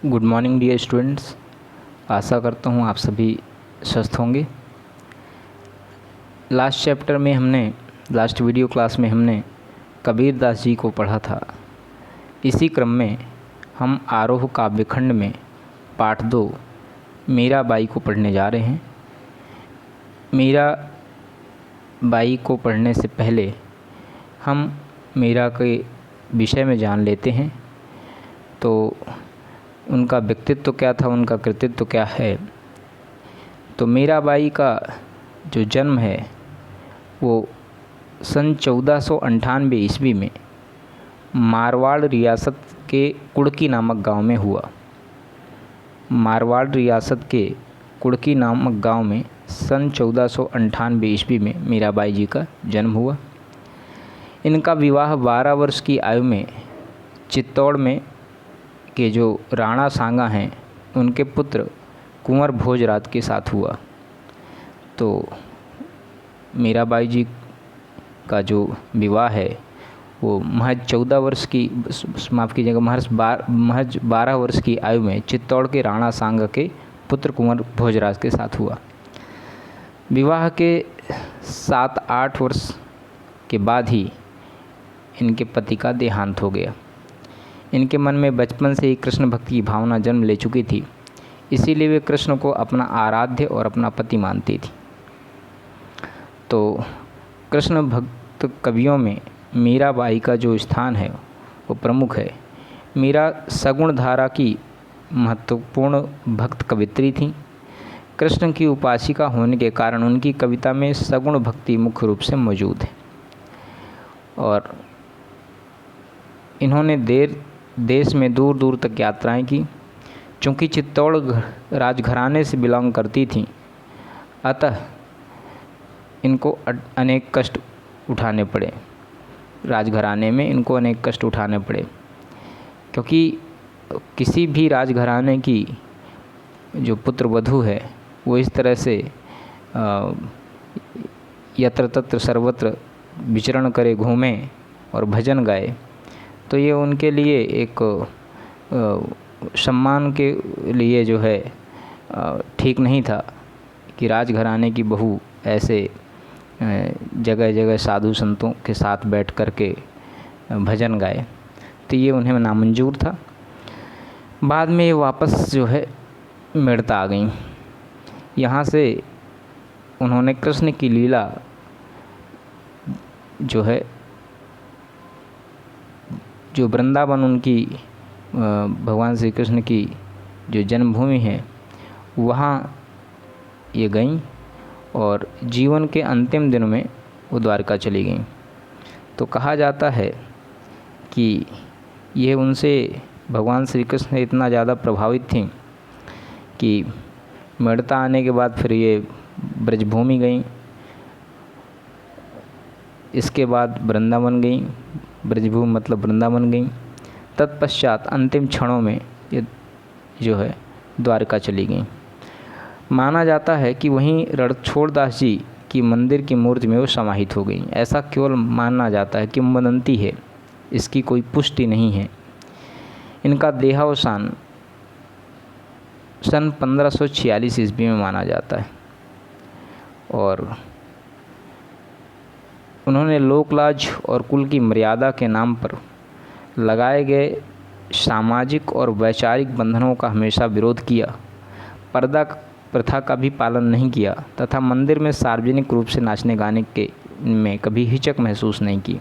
Good morning dear students. आशा करता हूँ आप सभी स्वस्थ होंगे। लास्ट वीडियो क्लास में हमने कबीर दास जी को पढ़ा था। इसी क्रम में हम आरोह काव्यखंड में पाठ 2 मीराबाई को पढ़ने जा रहे हैं। मीराबाई को पढ़ने से पहले हम मीरा के विषय में जान लेते हैं। तो उनका व्यक्तित्व क्या था, उनका कृतित्व क्या है। तो मीराबाई का जो जन्म है वो सन 1498 ईस्वी में मारवाड़ रियासत के कुड़की नामक गांव में हुआ। मारवाड़ रियासत के कुड़की नामक गांव में सन 1498 ईस्वी में मीराबाई जी का जन्म हुआ। इनका विवाह 12 वर्ष की आयु में चित्तौड़ में के जो राणा सांगा हैं उनके पुत्र कुंवर भोजराज के साथ हुआ। तो मीराबाई जी का जो विवाह है वो महज 14 वर्ष की माफ़ कीजिएगा महज 12 वर्ष की आयु में चित्तौड़ के राणा सांगा के पुत्र कुंवर भोजराज के साथ हुआ। विवाह के 7-8 वर्ष के बाद ही इनके पति का देहांत हो गया। इनके मन में बचपन से ही कृष्ण भक्ति की भावना जन्म ले चुकी थी, इसीलिए वे कृष्ण को अपना आराध्य और अपना पति मानती थी। तो कृष्ण भक्त कवियों में मीराबाई का जो स्थान है वो प्रमुख है। मीरा सगुण धारा की महत्वपूर्ण भक्त कवित्री थी। कृष्ण की उपासिका होने के कारण उनकी कविता में सगुण भक्ति मुख्य रूप से मौजूद है। और इन्होंने देश में दूर दूर तक यात्राएं की। चूँकि चित्तौड़ राजघराने से बिलोंग करती थीं, अतः इनको अनेक कष्ट उठाने पड़े। राजघराने में इनको अनेक कष्ट उठाने पड़े, क्योंकि किसी भी राजघराने की जो पुत्र वधू है वो इस तरह से यत्र तत्र सर्वत्र विचरण करे, घूमे और भजन गाए, तो ये उनके लिए एक सम्मान के लिए जो है ठीक नहीं था कि राजघराने की बहू ऐसे जगह जगह साधु संतों के साथ बैठ कर के भजन गाए। तो ये उन्हें नामंजूर था। बाद में ये वापस जो है मेड़ता आ गईं। यहाँ से उन्होंने कृष्ण की लीला जो है, जो वृंदावन उनकी भगवान श्री कृष्ण की जो जन्मभूमि है वहाँ ये गईं और जीवन के अंतिम दिनों में वो द्वारका चली गईं। तो कहा जाता है कि ये उनसे भगवान श्री कृष्ण इतना ज़्यादा प्रभावित थीं कि मेड़ता आने के बाद फिर ये ब्रजभूमि गईं, इसके बाद वृंदावन गईं, ब्रजभूमि मतलब वृंदावन गईं। तत्पश्चात अंतिम क्षणों में ये जो है द्वारका चली गईं। माना जाता है कि वहीं रणछोड़ दास जी की मंदिर की मूर्ति में वो समाहित हो गईं। ऐसा केवल माना जाता है, किंवदंती है, इसकी कोई पुष्टि नहीं है। इनका देहावसान सन 1546 ईस्वी में माना जाता है। और उन्होंने लोकलाज और कुल की मर्यादा के नाम पर लगाए गए सामाजिक और वैचारिक बंधनों का हमेशा विरोध किया, पर्दा प्रथा का भी पालन नहीं किया तथा मंदिर में सार्वजनिक रूप से नाचने गाने के में कभी हिचक महसूस नहीं की।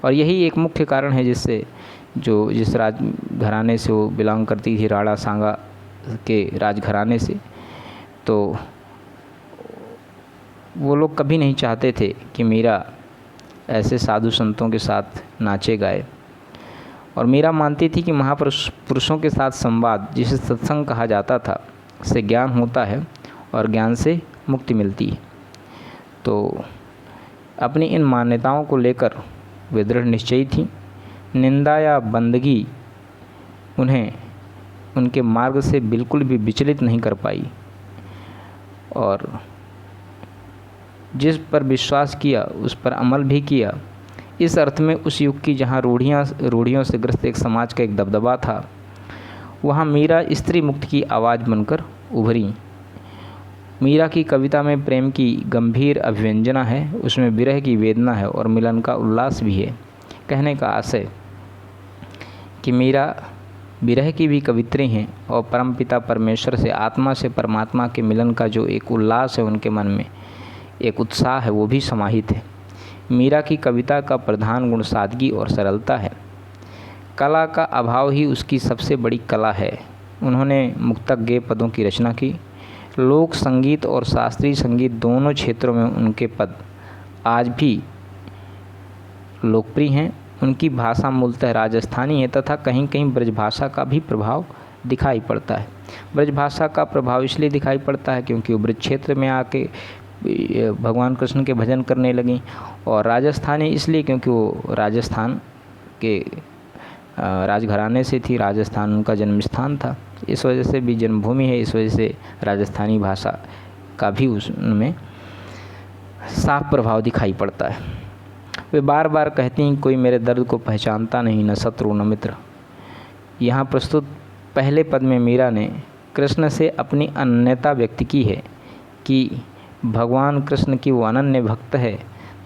और यही एक मुख्य कारण है जिस राजघराने से वो बिलोंग करती थी, राणा सांगा के राजघराने से, तो वो लोग कभी नहीं चाहते थे कि मीरा ऐसे साधु संतों के साथ नाचे गाए। और मीरा मानती थी कि पुरुषों के साथ संवाद, जिसे सत्संग कहा जाता था, से ज्ञान होता है और ज्ञान से मुक्ति मिलती है। तो अपनी इन मान्यताओं को लेकर वे दृढ़ निश्चयी थीं। निंदा या बंदगी उन्हें उनके मार्ग से बिल्कुल भी विचलित नहीं कर पाई। और जिस पर विश्वास किया उस पर अमल भी किया। इस अर्थ में उस युग की जहाँ रूढ़ियों से ग्रस्त एक समाज का एक दबदबा था, वहाँ मीरा स्त्री मुक्त की आवाज़ बनकर उभरी। मीरा की कविता में प्रेम की गंभीर अभिव्यंजना है, उसमें विरह की वेदना है और मिलन का उल्लास भी है। कहने का आशय कि मीरा विरह की भी कवित्री हैं और परमपिता परमेश्वर से, आत्मा से परमात्मा के मिलन का जो एक उल्लास है उनके मन में, एक उत्साह है, वो भी समाहित है। मीरा की कविता का प्रधान गुण सादगी और सरलता है। कला का अभाव ही उसकी सबसे बड़ी कला है। उन्होंने मुक्तक गेय पदों की रचना की। लोक संगीत और शास्त्रीय संगीत दोनों क्षेत्रों में उनके पद आज भी लोकप्रिय हैं। उनकी भाषा मूलतः राजस्थानी है तथा कहीं कहीं ब्रजभाषा का भी प्रभाव दिखाई पड़ता है। ब्रजभाषा का प्रभाव इसलिए दिखाई पड़ता है क्योंकि वो ब्रज क्षेत्र में आके भगवान कृष्ण के भजन करने लगी, और राजस्थानी इसलिए क्योंकि वो राजस्थान के राजघराने से थी, राजस्थान उनका जन्म स्थान था, इस वजह से भी जन्मभूमि है, इस वजह से राजस्थानी भाषा का भी उसमें साफ प्रभाव दिखाई पड़ता है। वे बार बार कहती हैं, कोई मेरे दर्द को पहचानता नहीं, न शत्रु न मित्र। यहाँ प्रस्तुत पहले पद में मीरा ने कृष्ण से अपनी अनन्यता व्यक्त की है कि भगवान कृष्ण की वो अनन्य भक्त है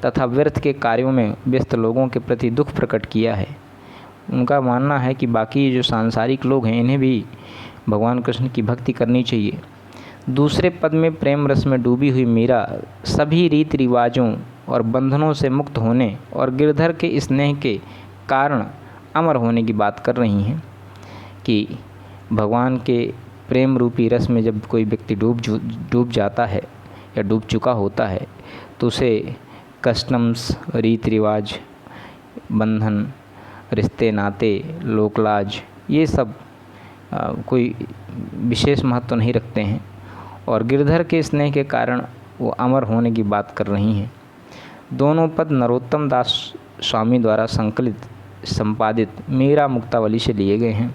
तथा व्यर्थ के कार्यों में व्यस्त लोगों के प्रति दुख प्रकट किया है। उनका मानना है कि बाकी जो सांसारिक लोग हैं इन्हें भी भगवान कृष्ण की भक्ति करनी चाहिए। दूसरे पद में प्रेम रस में डूबी हुई मीरा सभी रीति रिवाजों और बंधनों से मुक्त होने और गिरधर के स्नेह के कारण अमर होने की बात कर रही हैं कि भगवान के प्रेम रूपी रस में जब कोई व्यक्ति डूब जाता है या डूब चुका होता है तो उसे कस्टम्स, रीति रिवाज, बंधन, रिश्ते नाते, लोकलाज, ये सब कोई विशेष महत्व नहीं रखते हैं, और गिरधर के स्नेह के कारण वो अमर होने की बात कर रही हैं। दोनों पद नरोत्तम दास स्वामी द्वारा संकलित संपादित मीरा मुक्तावली से लिए गए हैं।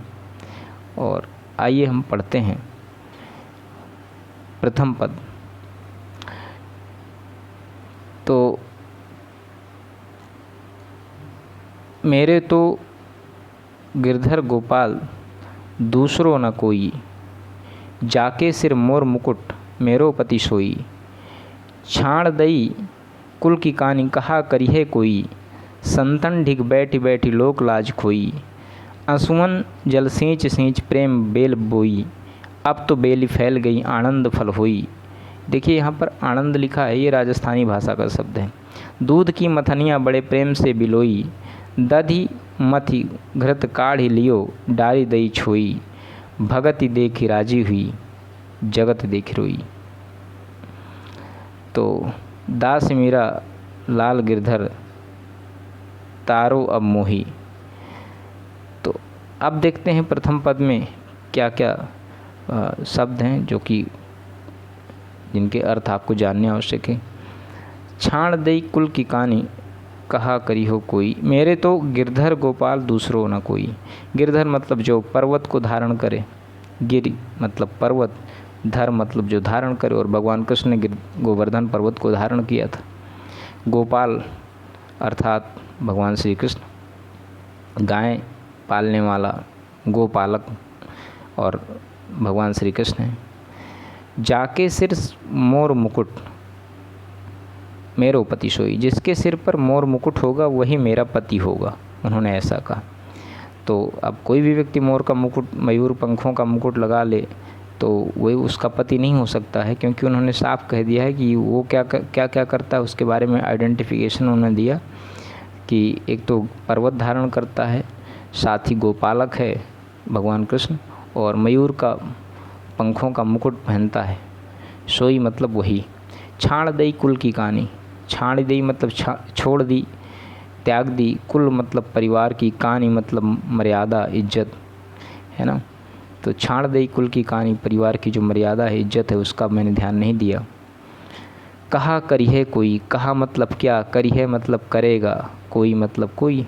और आइए हम पढ़ते हैं प्रथम पद। तो मेरे तो गिरधर गोपाल दूसरो न कोई, जाके सिर मोर मुकुट मेरो पति सोई। छाण दई कुल की कहानी कहा करिहे कोई, संतन ढिग बैठी बैठी लोक लाज खोई। आंसुअन जल सींच सींच प्रेम बेल बोई, अब तो बेली फैल गई आनंद फल होई। देखिए यहाँ पर आनंद लिखा है, ये राजस्थानी भाषा का शब्द है। दूध की मथनियाँ बड़े प्रेम से बिलोई, दधी मथी घृत काढ़ी लियो डारी दई छोई। भगति देखी राजी हुई, जगत देखी रोई। तो दास मीरा लाल गिरधर तारो अब मोही। तो अब देखते हैं प्रथम पद में क्या क्या शब्द हैं जो कि जिनके अर्थ आपको जानने आवश्यक है। छाण दई कुल की कहानी कहा करी हो कोई, मेरे तो गिरधर गोपाल दूसरो न कोई। गिरधर मतलब जो पर्वत को धारण करे, गिर मतलब पर्वत, धर मतलब जो धारण करे, और भगवान कृष्ण ने गोवर्धन पर्वत को धारण किया था। गोपाल अर्थात भगवान श्री कृष्ण, गाय पालने वाला गोपालक और भगवान श्री कृष्ण हैं। जाके सिर मोर मुकुट मेरो पति सोई, जिसके सिर पर मोर मुकुट होगा वही मेरा पति होगा, उन्होंने ऐसा कहा। तो अब कोई भी व्यक्ति मोर का मुकुट, मयूर पंखों का मुकुट लगा ले तो वही उसका पति नहीं हो सकता है, क्योंकि उन्होंने साफ कह दिया है कि वो क्या क्या करता है, उसके बारे में आइडेंटिफिकेशन उन्होंने दिया कि एक तो पर्वत धारण करता है, साथ ही गोपालक है भगवान कृष्ण, और मयूर का पंखों का मुकुट पहनता है। सोई मतलब वही। छाण दई कुल की कहानी, छाण दई मतलब छोड़ दी, त्याग दी, कुल मतलब परिवार की, कहानी मतलब मर्यादा, इज्जत, है ना। तो छाण दई कुल की कहानी, परिवार की जो मर्यादा है, इज्जत है, उसका मैंने ध्यान नहीं दिया। कहा करिहे कोई, कहा मतलब क्या, करिहे मतलब करेगा, कोई मतलब कोई।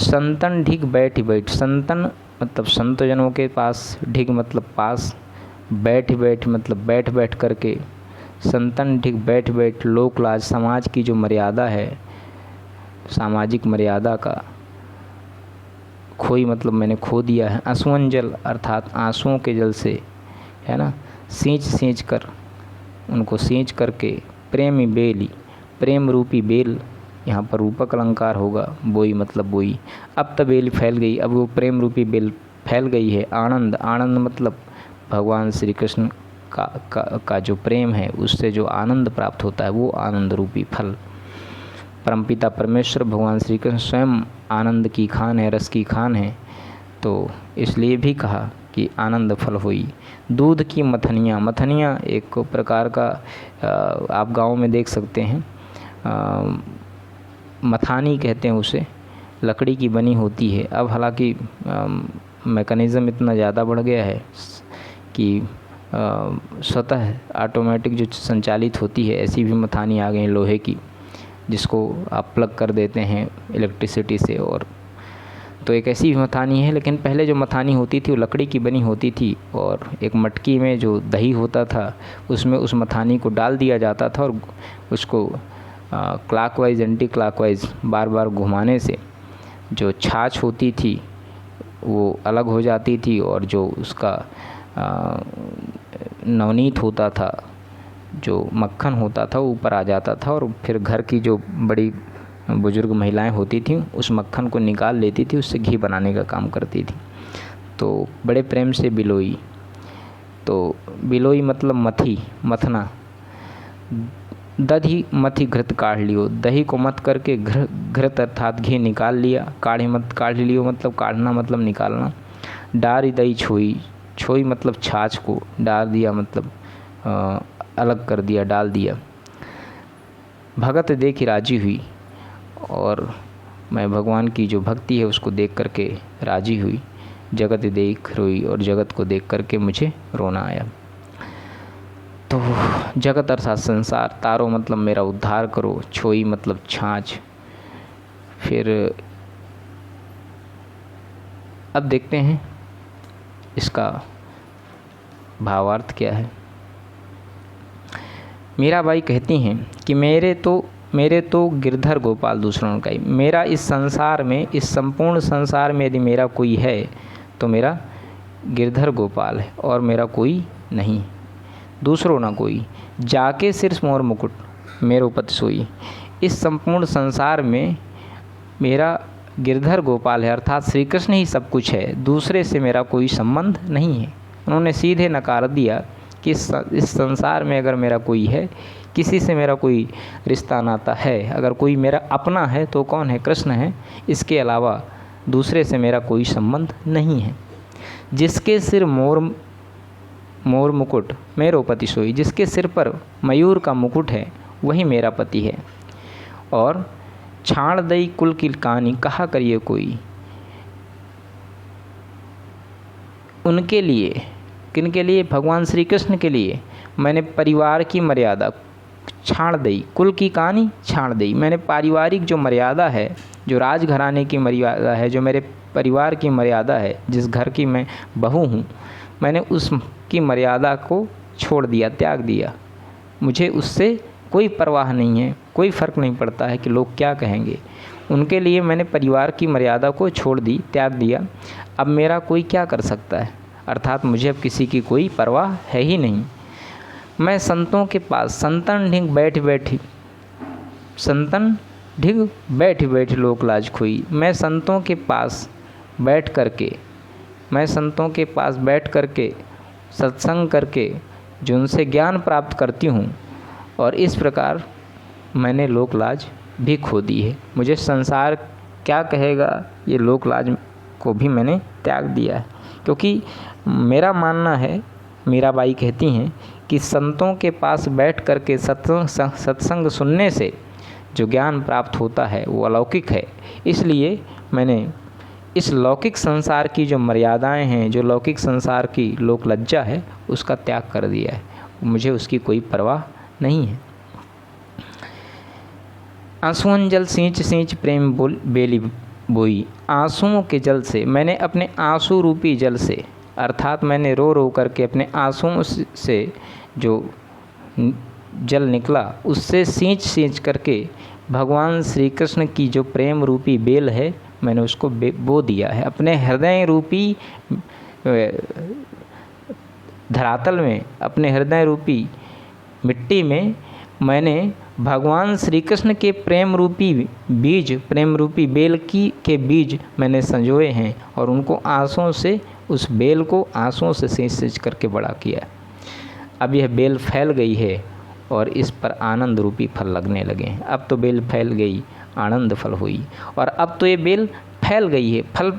संतन ढिग बैठ बैठ, संतन मतलब संतजनों के पास, ढिग मतलब पास, बैठ बैठ मतलब बैठ बैठ करके, संतन ढिग बैठ बैठ लोक लाज, समाज की जो मर्यादा है, सामाजिक मर्यादा का खोई मतलब मैंने खो दिया है। आंसुअन जल अर्थात आंसुओं के जल से, है ना, सींच कर, उनको सींच करके, प्रेमी बेली, प्रेम रूपी बेल, यहाँ पर रूपक अलंकार होगा, बोई मतलब बोई। अब तो बेल फैल गई, अब वो प्रेम रूपी बेल फैल गई है। आनंद, आनंद मतलब भगवान श्री कृष्ण का जो प्रेम है उससे जो आनंद प्राप्त होता है वो आनंद रूपी फल। परमपिता परमेश्वर भगवान श्री कृष्ण स्वयं आनंद की खान है, रस की खान है, तो इसलिए भी कहा कि आनंद फल हुई। दूध की मथनियाँ, मथनियाँ एक प्रकार का आप गांव में देख सकते हैं, मथानी कहते हैं उसे, लकड़ी की बनी होती है। अब हालांकि मैकेनिज़्म इतना ज़्यादा बढ़ गया है कि स्वतः ऑटोमेटिक जो संचालित होती है, ऐसी भी मथानी आ गई लोहे की, जिसको आप प्लग कर देते हैं इलेक्ट्रिसिटी से, और तो एक ऐसी भी मथानी है। लेकिन पहले जो मथानी होती थी वो लकड़ी की बनी होती थी, और एक मटकी में जो दही होता था उसमें उस मथानी को डाल दिया जाता था, और उसको क्लॉकवाइज एंटी क्लॉकवाइज बार बार घुमाने से जो छाछ होती थी वो अलग हो जाती थी, और जो उसका नवनीत होता था, जो मक्खन होता था वो ऊपर आ जाता था, और फिर घर की जो बड़ी बुजुर्ग महिलाएं होती थीं उस मक्खन को निकाल लेती थी, उससे घी बनाने का काम करती थी। तो बड़े प्रेम से बिलोई, तो बिलोई मतलब मथी, मथना। दधी मथी घृत काढ़ लियो, दही को मत करके घृत अर्थात घी निकाल लिया। काढ़ी मत काढ़ लियो मतलब काढ़ना मतलब निकालना। डारी दही छोई, छोई मतलब छाछ को डाल दिया, मतलब अलग कर दिया, डाल दिया। भगत देखी राजी हुई, और मैं भगवान की जो भक्ति है उसको देख करके राजी हुई। जगत देख रोई, और जगत को देख करके मुझे रोना आया। तो जगत अर्थात संसार, तारो मतलब मेरा उद्धार करो, छोई मतलब छाछ। फिर अब देखते हैं इसका भावार्थ क्या है। मीराबाई कहती हैं कि मेरे तो गिरधर गोपाल दूसरों का ही, मेरा इस संसार में, इस संपूर्ण संसार में यदि मेरा कोई है तो मेरा गिरधर गोपाल है, और मेरा कोई नहीं, दूसरों ना कोई। जाके सिर मोर मुकुट मेरो पति सोई, इस संपूर्ण संसार में मेरा गिरधर गोपाल है, अर्थात श्री कृष्ण ही सब कुछ है, दूसरे से मेरा कोई संबंध नहीं है। उन्होंने सीधे नकार दिया कि इस संसार में अगर मेरा कोई है, किसी से मेरा कोई रिश्ता नाता है, अगर कोई मेरा अपना है तो कौन है? कृष्ण है, इसके अलावा दूसरे से मेरा कोई संबंध नहीं है। जिसके सिर मोर मुकुट मेरो पति सोई, जिसके सिर पर मयूर का मुकुट है वही मेरा पति है। और छाड़ दई कुल की कहानी कहा करिए कोई, उनके लिए, किनके लिए? भगवान श्री कृष्ण के लिए मैंने परिवार की मर्यादा छाड़ दई, कुल की कहानी छाड़ दई। मैंने पारिवारिक जो मर्यादा है, जो राजघराने की मर्यादा है, जो मेरे परिवार की मर्यादा है, जिस घर की मैं बहू हूँ, मैंने उसकी मर्यादा को छोड़ दिया, त्याग दिया। मुझे उससे कोई परवाह नहीं है, कोई फ़र्क नहीं पड़ता है कि लोग क्या कहेंगे। उनके लिए मैंने परिवार की मर्यादा को छोड़ दी, त्याग दिया। अब मेरा कोई क्या कर सकता है, अर्थात मुझे अब किसी की कोई परवाह है ही नहीं। मैं संतों के पास संतन ढिग बैठ बैठी, संतन ढिग बैठ बैठ लोक लाज खोई। मैं संतों के पास बैठ करके, मैं संतों के पास बैठ करके सत्संग करके जो उनसे ज्ञान प्राप्त करती हूँ, और इस प्रकार मैंने लोक लाज भी खो दी है। मुझे संसार क्या कहेगा, ये लोक लाज को भी मैंने त्याग दिया है। क्योंकि मेरा मानना है, मीराबाई कहती हैं कि संतों के पास बैठ कर के सत्संग सुनने से जो ज्ञान प्राप्त होता है वो अलौकिक है। इसलिए मैंने इस लौकिक संसार की जो मर्यादाएं हैं, जो लौकिक संसार की लोक लज्जा है, उसका त्याग कर दिया है। मुझे उसकी कोई परवाह नहीं है। आंसुअन जल सींच सींच प्रेम बेली बोई, आंसुओं के जल से, मैंने अपने आंसू रूपी जल से, अर्थात मैंने रो रो करके अपने आंसुओं से जो जल निकला उससे सींच सींच करके भगवान श्री कृष्ण की जो प्रेम रूपी बेल है मैंने उसको बो दिया है। अपने हृदय रूपी धरातल में, अपने हृदय रूपी मिट्टी में मैंने भगवान श्री कृष्ण के प्रेम रूपी बीज, प्रेम रूपी बेल के बीज मैंने संजोए हैं और उनको आंसुओं से, उस बेल को आंसुओं से सींच सींच करके बड़ा किया। अब यह बेल फैल गई है और इस पर आनंद रूपी फल लगने लगे हैं। अब तो बेल फैल गई, आनंद फल हुई, और अब तो ये बेल फैल गई है, फल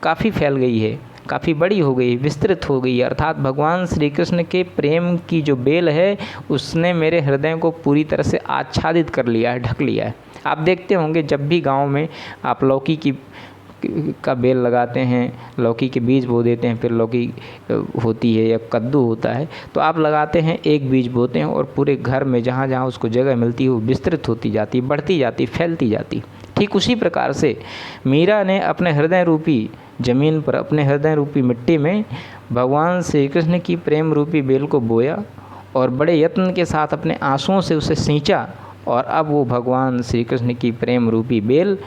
काफ़ी फैल गई है, काफ़ी बड़ी हो गई, विस्तृत हो गई। अर्थात भगवान श्री कृष्ण के प्रेम की जो बेल है उसने मेरे हृदय को पूरी तरह से आच्छादित कर लिया है, ढक लिया है। आप देखते होंगे जब भी गांव में आप लौकी का बेल लगाते हैं, लौकी के बीज बो देते हैं, फिर लौकी होती है या कद्दू होता है, तो आप लगाते हैं, एक बीज बोते हैं और पूरे घर में जहाँ जहाँ उसको जगह मिलती है वो विस्तृत होती जाती, बढ़ती जाती, फैलती जाती। ठीक उसी प्रकार से मीरा ने अपने हृदय रूपी ज़मीन पर, अपने हृदय रूपी मिट्टी में भगवान श्री कृष्ण की प्रेम रूपी बेल को बोया और बड़े यत्न के साथ अपने आंसुओं से उसे सींचा, और अब वो भगवान श्री कृष्ण की प्रेम रूपी बेल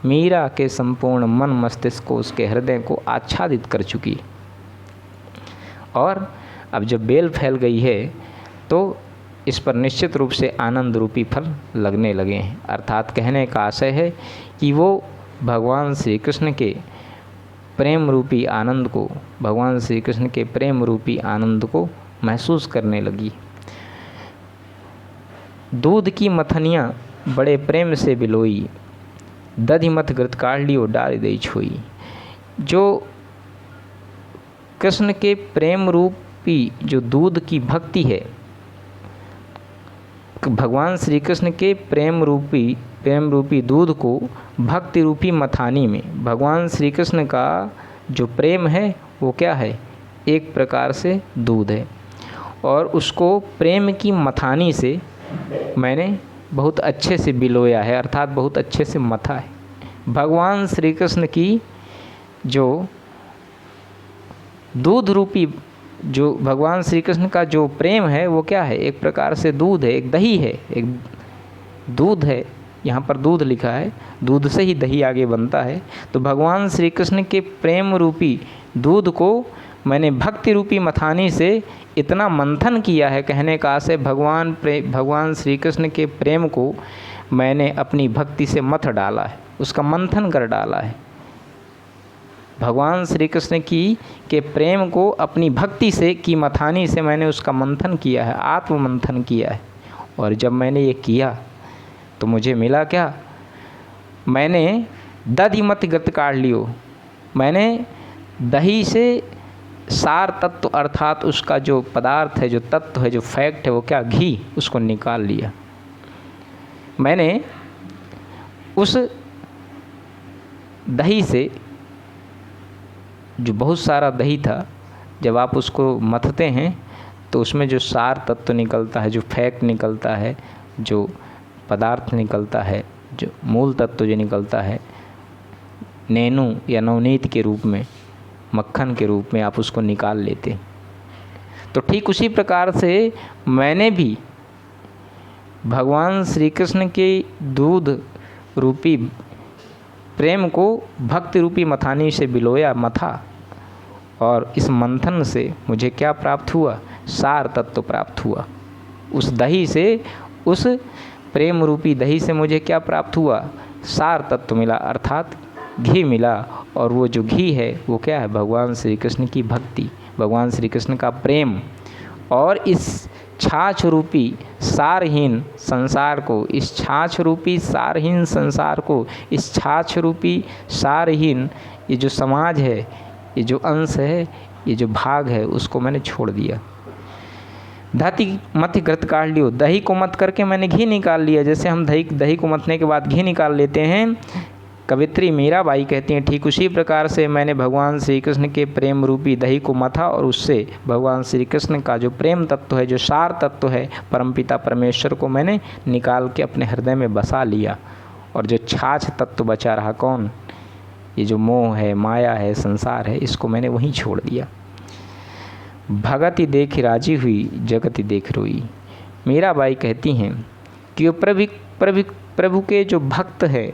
मीरा के संपूर्ण मन मस्तिष्क को, उसके हृदय को आच्छादित कर चुकी। और अब जब बेल फैल गई है तो इस पर निश्चित रूप से आनंद रूपी फल लगने लगे हैं। अर्थात कहने का आशय है कि वो भगवान श्री कृष्ण के प्रेम रूपी आनंद को, भगवान श्री कृष्ण के प्रेम रूपी आनंद को महसूस करने लगी। दूध की मथनियाँ बड़े प्रेम से बिलोई, दधि मथ घृत काढ़लियो डाल दई छोई। जो कृष्ण के प्रेम रूपी जो दूध की भक्ति है, भगवान श्री कृष्ण के प्रेम रूपी दूध को भक्ति रूपी मथानी में, भगवान श्री कृष्ण का जो प्रेम है वो क्या है, एक प्रकार से दूध है, और उसको प्रेम की मथानी से मैंने बहुत अच्छे से बिलोया है, अर्थात बहुत अच्छे से मथा है। भगवान श्री कृष्ण की जो दूध रूपी, जो भगवान श्री कृष्ण का जो प्रेम है वो क्या है, एक प्रकार से दूध है, एक दही है, एक दूध है, यहाँ पर दूध लिखा है, दूध से ही दही आगे बनता है। तो भगवान श्री कृष्ण के प्रेम रूपी दूध को मैंने भक्ति रूपी मथानी से इतना मंथन किया है, कहने का आशय भगवान श्री कृष्ण के प्रेम को मैंने अपनी भक्ति से मथ डाला है, उसका मंथन कर डाला है। भगवान श्री कृष्ण के प्रेम को अपनी भक्ति से की मथानी से मैंने उसका मंथन किया है, आत्म मंथन किया है। और जब मैंने ये किया तो मुझे मिला क्या, मैंने दधि मथ घृत काढ़ लियो, मैंने दही से सार तत्व अर्थात उसका जो पदार्थ है, जो तत्व है, जो फैक्ट है, वो क्या, घी, उसको निकाल लिया। मैंने उस दही से, जो बहुत सारा दही था, जब आप उसको मथते हैं तो उसमें जो सार तत्व निकलता है, जो फैक्ट निकलता है, जो पदार्थ निकलता है, जो मूल तत्व जो निकलता है, नैनू या नवनीत के रूप में, मक्खन के रूप में आप उसको निकाल लेते। तो ठीक उसी प्रकार से मैंने भी भगवान श्री कृष्ण के दूध रूपी प्रेम को भक्ति रूपी मथानी से बिलोया, मथा, और इस मंथन से मुझे क्या प्राप्त हुआ, सार तत्व प्राप्त हुआ। उस दही से, उस प्रेम रूपी दही से मुझे क्या प्राप्त हुआ, सार तत्व मिला, अर्थात घी मिला। और वो जो घी है वो क्या है, भगवान श्री कृष्ण की भक्ति, भगवान श्री कृष्ण का प्रेम। और इस छाछ रूपी सारहीन संसार को, इस छाछ रूपी सारहीन संसार को, इस छाछ रूपी सारहीन ये जो समाज है, ये जो अंश है, ये जो भाग है, उसको मैंने छोड़ दिया। दधि मथ घृत काढ़ लियो, दही को मथ करके मैंने घी निकाल लिया। जैसे हम दही को मथने के बाद घी निकाल लेते हैं, कवित्री मीराबाई कहती हैं, ठीक उसी प्रकार से मैंने भगवान श्री कृष्ण के प्रेम रूपी दही को मथा और उससे भगवान श्री कृष्ण का जो प्रेम तत्व है, जो सार तत्व है, परमपिता परमेश्वर को मैंने निकाल के अपने हृदय में बसा लिया। और जो छाछ तत्व बचा रहा, कौन, ये जो मोह है, माया है, संसार है, इसको मैंने वहीं छोड़ दिया। भगति देख राजी हुई, जगति देख रोई। मीराबाई कहती हैं कि प्रभु के जो भक्त है,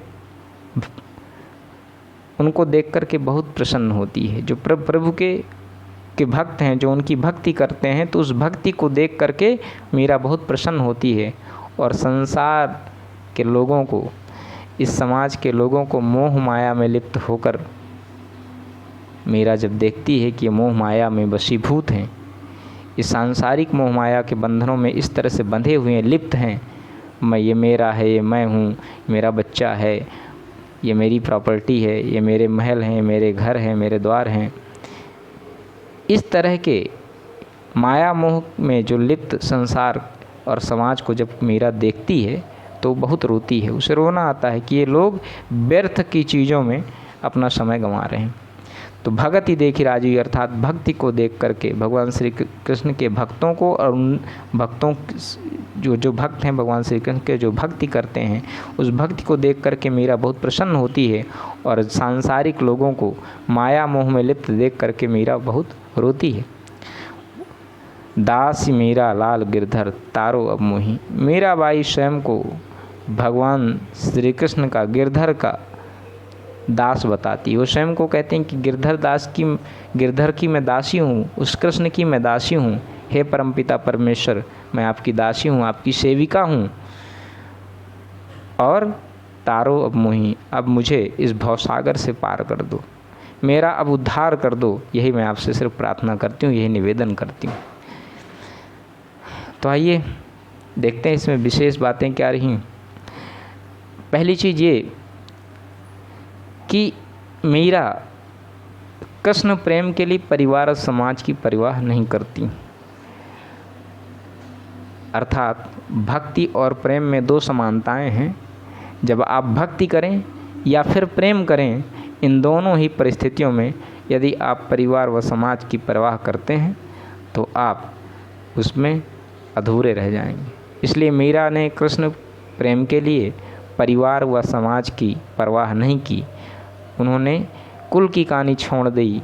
उनको देख कर के बहुत प्रसन्न होती है। जो प्रभु के भक्त हैं, जो उनकी भक्ति करते हैं, तो उस भक्ति को देख कर के मीरा बहुत प्रसन्न होती है। और संसार के लोगों को, इस समाज के लोगों को मोह माया में लिप्त होकर मीरा जब देखती है कि ये मोह माया में वशीभूत हैं, इस सांसारिक मोह माया के बंधनों में इस तरह से बंधे हुए हैं, लिप्त हैं, ये मेरा है, ये मैं हूँ, मेरा बच्चा है, ये मेरी प्रॉपर्टी है, ये मेरे महल हैं, मेरे घर हैं, मेरे द्वार हैं, इस तरह के माया मोह में जो लिप्त संसार और समाज को जब मीरा देखती है तो बहुत रोती है। उसे रोना आता है कि ये लोग व्यर्थ की चीज़ों में अपना समय गंवा रहे हैं। तो भगत ही देखी राजीव, अर्थात भक्ति को देख करके भगवान श्री कृष्ण के भक्तों को और उन भक्तों जो भक्त हैं भगवान श्री कृष्ण के, जो भक्ति करते हैं, उस भक्ति को देख करके मीरा बहुत प्रसन्न होती है। और सांसारिक लोगों को माया मोह में लिप्त देख करके मीरा बहुत रोती है। दास मीरा लाल गिरधर तारो अब मोही। मीराबाई स्वयं को भगवान श्री कृष्ण का, गिरधर का दास बताती है। वो स्वयं को कहते हैं कि गिरधर की मैं दासी हूँ, उस कृष्ण की मैं दासी हूँ। हे परमपिता परमेश्वर, मैं आपकी दासी हूँ, आपकी सेविका हूँ। और तारो अब मोही, अब मुझे इस भवसागर से पार कर दो, मेरा अब उद्धार कर दो, यही मैं आपसे सिर्फ प्रार्थना करती हूँ, यही निवेदन करती हूँ। तो आइए देखते हैं इसमें विशेष बातें क्या रहीं। पहली चीज़ ये कि मीरा कृष्ण प्रेम के लिए परिवार और समाज की परवाह नहीं करती। अर्थात भक्ति और प्रेम में दो समानताएं हैं। जब आप भक्ति करें या फिर प्रेम करें, इन दोनों ही परिस्थितियों में यदि आप परिवार व समाज की परवाह करते हैं तो आप उसमें अधूरे रह जाएंगे। इसलिए मीरा ने कृष्ण प्रेम के लिए परिवार व समाज की परवाह नहीं की। उन्होंने कुल की कहानी छोड़ दी।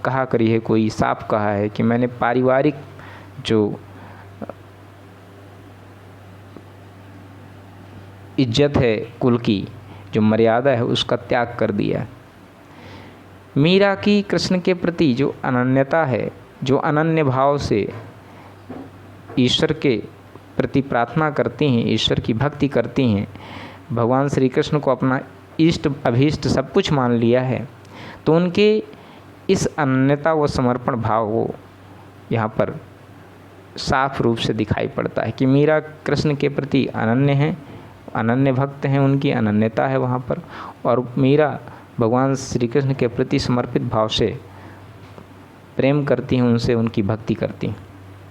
कहा करी है, कोई साफ कहा है कि मैंने पारिवारिक जो इज्जत है, कुल की जो मर्यादा है, उसका त्याग कर दिया। मीरा की कृष्ण के प्रति जो अनन्यता है, जो अनन्य भाव से ईश्वर के प्रति प्रार्थना करती हैं, ईश्वर की भक्ति करती हैं, भगवान श्री कृष्ण को अपना इष्ट अभीष्ट सब कुछ मान लिया है, तो उनके इस अनन्यता व समर्पण भाव को यहाँ पर साफ रूप से दिखाई पड़ता है कि मीरा कृष्ण के प्रति अनन्य हैं, अनन्य भक्त हैं, उनकी अनन्यता है वहाँ पर। और मीरा भगवान श्री कृष्ण के प्रति समर्पित भाव से प्रेम करती हैं, उनसे उनकी भक्ति करती हैं।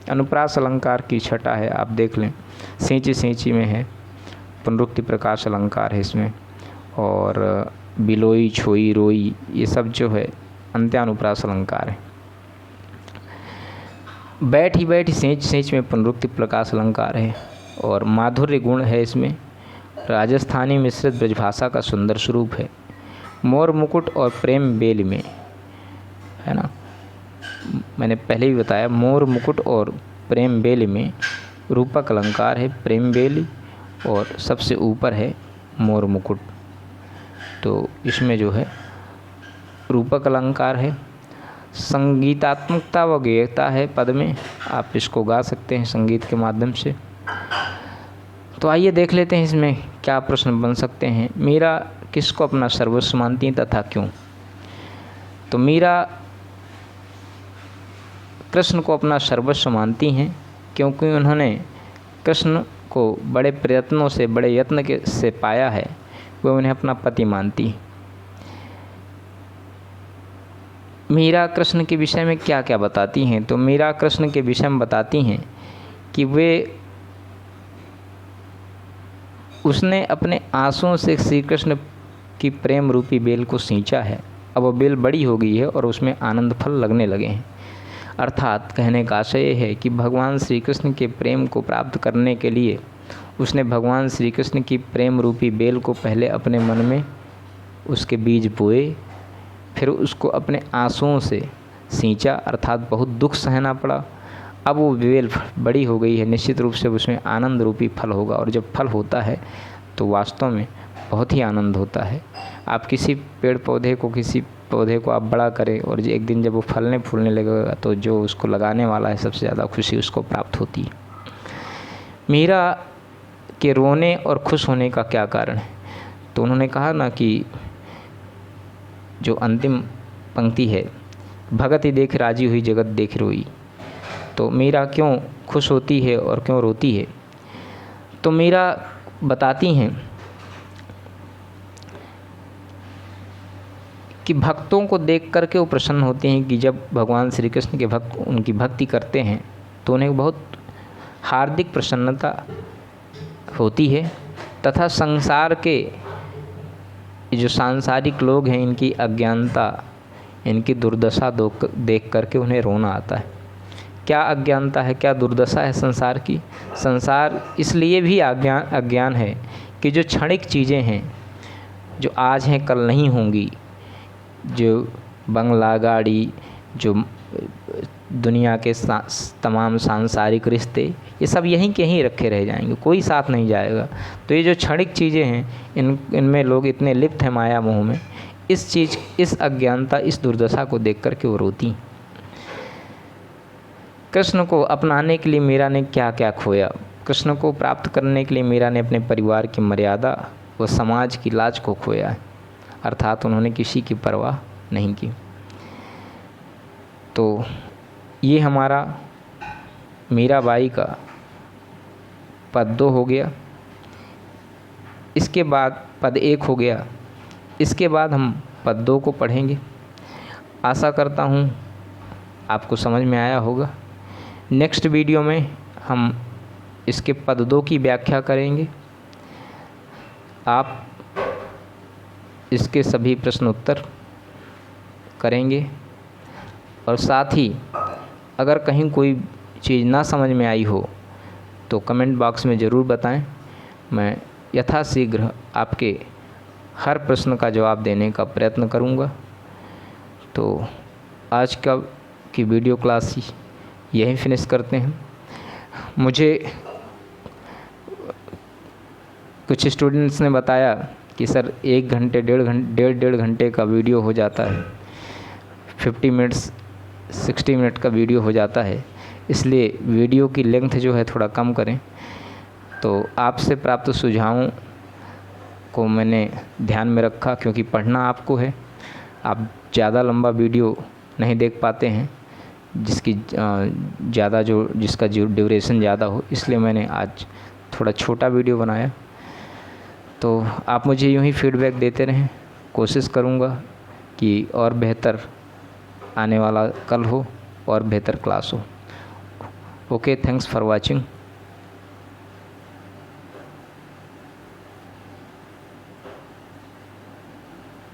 अनुप्रास अलंकार की छटा है, आप देख लें, सेंची सेंची में है, पुनरुक्ति प्रकाश अलंकार है इसमें, और बिलोई छोई रोई ये सब जो है अंत्यानुप्रास अलंकार है। बैठी बैठी सेंच सेंच में पुनरुक्ति प्रकाश अलंकार है, और माधुर्य गुण है इसमें। राजस्थानी मिश्रित ब्रजभाषा का सुंदर स्वरूप है। मोर मुकुट और प्रेम बेल में, है ना, मैंने पहले भी बताया, मोर मुकुट और प्रेम बेल में रूपक अलंकार है, प्रेम बेल, और सबसे ऊपर है मोर मुकुट। तो इसमें जो है रूपक अलंकार है। संगीतात्मकता व गेयता है पद में, आप इसको गा सकते हैं संगीत के माध्यम से। तो आइए देख लेते हैं इसमें क्या प्रश्न बन सकते हैं। मीरा किसको अपना सर्वस्व मानती हैं तथा क्यों? तो मीरा कृष्ण को अपना सर्वस्व मानती हैं क्योंकि उन्होंने कृष्ण को बड़े प्रयत्नों से, बड़े यत्न से पाया है, वे उन्हें अपना पति मानती हैं। मीरा कृष्ण के विषय में क्या क्या बताती हैं? तो मीरा कृष्ण के विषय में बताती हैं कि उसने अपने आंसुओं से श्री कृष्ण की प्रेम रूपी बेल को सींचा है। अब वो बेल बड़ी हो गई है और उसमें आनंद फल लगने लगे हैं। अर्थात कहने का आशय है कि भगवान श्री कृष्ण के प्रेम को प्राप्त करने के लिए उसने भगवान श्री कृष्ण की प्रेम रूपी बेल को पहले अपने मन में उसके बीज बोए, फिर उसको अपने आंसुओं से सींचा, अर्थात बहुत दुख सहना पड़ा। अब वो बेल बड़ी हो गई है, निश्चित रूप से उसमें आनंद रूपी फल होगा, और जब फल होता है तो वास्तव में बहुत ही आनंद होता है। आप किसी पेड़ पौधे को, किसी पौधे को आप बड़ा करें और एक दिन जब वो फलने फूलने लगेगा तो जो उसको लगाने वाला है सबसे ज़्यादा खुशी उसको प्राप्त होती है। मीरा के रोने और खुश होने का क्या कारण है? तो उन्होंने कहा ना कि जो अंतिम पंक्ति है, भगत ही देख राजी हुई जगत देख रोई। तो मीरा क्यों खुश होती है और क्यों रोती है? तो मीरा बताती हैं कि भक्तों को देख कर के वो प्रसन्न होते हैं कि जब भगवान श्री कृष्ण के भक्त उनकी भक्ति करते हैं तो उन्हें बहुत हार्दिक प्रसन्नता होती है, तथा संसार के जो सांसारिक लोग हैं इनकी अज्ञानता, इनकी दुर्दशा देख करके उन्हें रोना आता है। क्या अज्ञानता है, क्या दुर्दशा है संसार की? संसार इसलिए भी अज्ञान है कि जो क्षणिक चीज़ें हैं, जो आज हैं कल नहीं होंगी, जो बंगला गाड़ी, जो दुनिया के तमाम सांसारिक रिश्ते, ये सब यहीं के यहीं रखे रह जाएंगे, कोई साथ नहीं जाएगा। तो ये जो क्षणिक चीज़ें हैं इनमें लोग इतने लिप्त हैं माया मोह में, इस अज्ञानता, इस दुर्दशा को देख कर के वो रोती। कृष्ण को अपनाने के लिए मीरा ने क्या क्या खोया? कृष्ण को प्राप्त करने के लिए मीरा ने अपने परिवार की मर्यादा व समाज की लाज को खोया है, अर्थात उन्होंने किसी की परवाह नहीं की। तो ये हमारा मीराबाई का पद 2 हो गया। इसके बाद पद 1 हो गया। इसके बाद हम पद 2 को पढ़ेंगे। आशा करता हूँ आपको समझ में आया होगा। नेक्स्ट वीडियो में हम इसके पद 2 की व्याख्या करेंगे। आप इसके सभी प्रश्न उत्तर करेंगे और साथ ही अगर कहीं कोई चीज़ ना समझ में आई हो तो कमेंट बॉक्स में ज़रूर बताएं। मैं यथाशीघ्र आपके हर प्रश्न का जवाब देने का प्रयत्न करूंगा। तो आज की वीडियो क्लास यहीं फिनिश करते हैं। मुझे कुछ स्टूडेंट्स ने बताया कि सर 1 घंटे डेढ़ घंटे का वीडियो हो जाता है, 50 मिनट्स 60 मिनट का वीडियो हो जाता है, इसलिए वीडियो की लेंथ जो है थोड़ा कम करें। तो आपसे प्राप्त सुझावों को मैंने ध्यान में रखा, क्योंकि पढ़ना आपको है। आप ज़्यादा लंबा वीडियो नहीं देख पाते हैं जिसका ड्यूरेशन ज़्यादा हो, इसलिए मैंने आज थोड़ा छोटा वीडियो बनाया। तो आप मुझे यूँ ही फीडबैक देते रहें, कोशिश करूँगा कि और बेहतर आने वाला कल हो और बेहतर क्लास हो। Okay, thanks for watching.